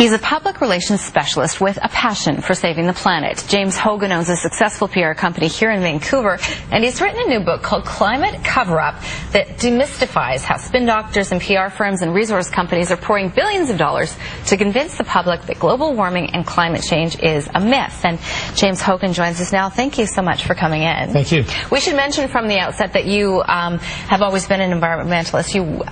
He's a public relations specialist with a passion for saving the planet. James Hoggan owns a successful PR company here in Vancouver, and he's written a new book called Climate Cover-Up that demystifies how spin doctors and PR firms and resource companies are pouring billions of dollars to convince the public that global warming and climate change is a myth. And James Hoggan joins us now. Thank you so much for coming in. Thank you. We should mention from the outset that you have always been an environmentalist. You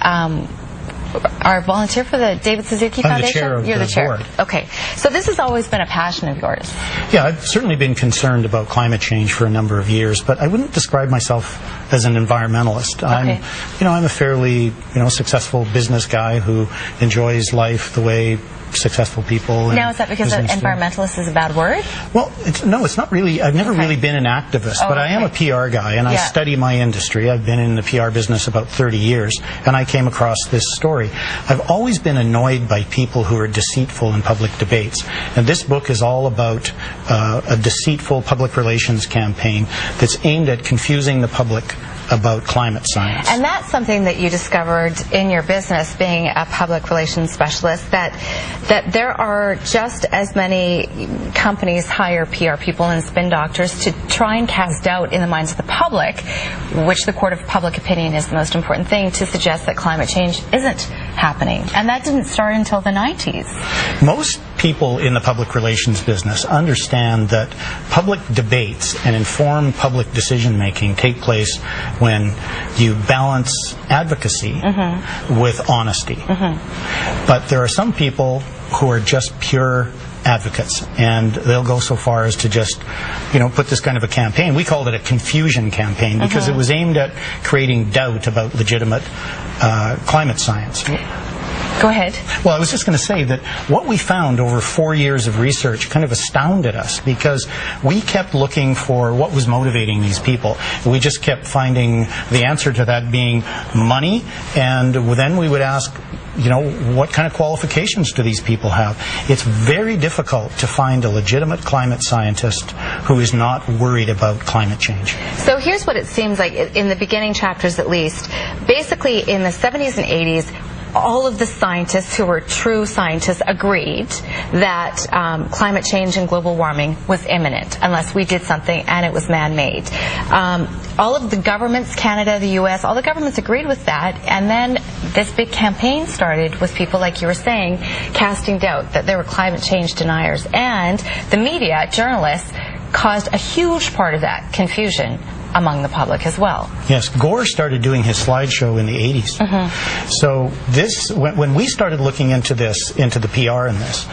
are a volunteer for the David Suzuki Foundation? I'm the chair You're the chair. board. Okay. So this has always been a passion of yours. Yeah, I've certainly been concerned about climate change for a number of years, but I wouldn't describe myself as an environmentalist. Okay. I'm a fairly, successful business guy who enjoys life the way successful people. Now, is that because environmentalist is a bad word? Well, it's not really. I've never really been an activist, but I am a PR guy, and I study my industry. I've been in the PR business about 30 years, and I came across this story. I've always been annoyed by people who are deceitful in public debates, and this book is all about a deceitful public relations campaign that's aimed at confusing the public about climate science. And that's something that you discovered in your business, being a public relations specialist, that there are just as many companies hire PR people and spin doctors to try and cast doubt in the minds of the public, which the court of public opinion is the most important thing, to suggest that climate change isn't happening. And that didn't start until the 90s. Most people in the public relations business understand that public debates and informed public decision making take place when you balance advocacy with honesty. But there are some people who are just pure advocates, and they'll go so far as to just, put this kind of a campaign. We called it a confusion campaign because it was aimed at creating doubt about legitimate climate science. Go ahead. Well, I was just going to say that what we found over 4 years of research kind of astounded us, because we kept looking for what was motivating these people. We just kept finding the answer to that being money, and then we would ask, what kind of qualifications do these people have? It's very difficult to find a legitimate climate scientist who is not worried about climate change. So here's what it seems like in the beginning chapters, at least. Basically, in the 70s and 80s, all of the scientists who were true scientists agreed that climate change and global warming was imminent unless we did something, and it was man-made. All of the governments, Canada, the U.S., all the governments agreed with that, and then this big campaign started with people, like you were saying, casting doubt that there were climate change deniers, and the media, journalists, caused a huge part of that confusion among the public as well. Yes, Gore started doing his slideshow in the 80s. So when we started looking into the PR in this,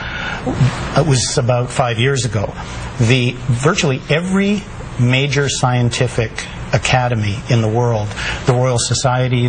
it was about 5 years ago. Virtually every major scientific academy in the world, the Royal Society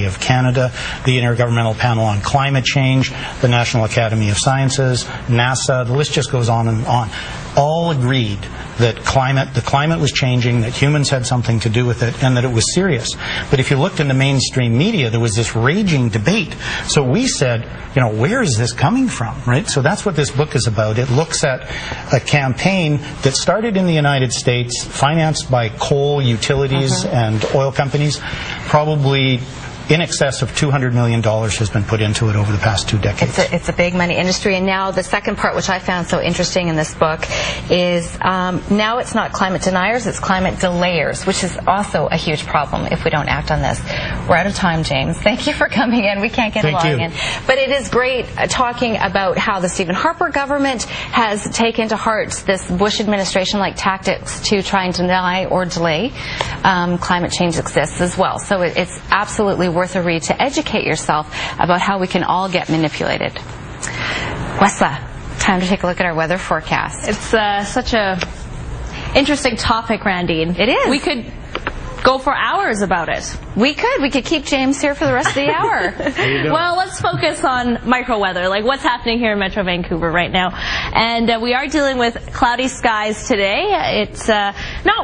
of Canada, the Intergovernmental Panel on Climate Change, the National Academy of Sciences, NASA, the list just goes on and on, all agreed that the climate was changing, that humans had something to do with it, and that it was serious. But if you looked in the mainstream media, there was this raging debate. So we said, where is this coming from, right? So that's what this book is about. It looks at a campaign that started in the United States, financed by coal utilities and oil companies. Probably in excess of $200 million has been put into it over the past 2 decades. It's a big money industry. And now the second part, which I found so interesting in this book, is now it's not climate deniers, it's climate delayers, which is also a huge problem if we don't act on this. We're out of time, James. Thank you for coming in. We can't get along in. But it is great talking about how the Stephen Harper government has taken to heart this Bush administration-like tactics to try and deny or delay climate change exists as well. So it's absolutely worth a read to educate yourself about how we can all get manipulated. Wesla, time to take a look at our weather forecast. It's such a interesting topic, Randine. It is. We could go for hours about it. We could keep James here for the rest of the hour. Well, let's focus on micro weather, like what's happening here in Metro Vancouver right now. And we are dealing with cloudy skies today. It's not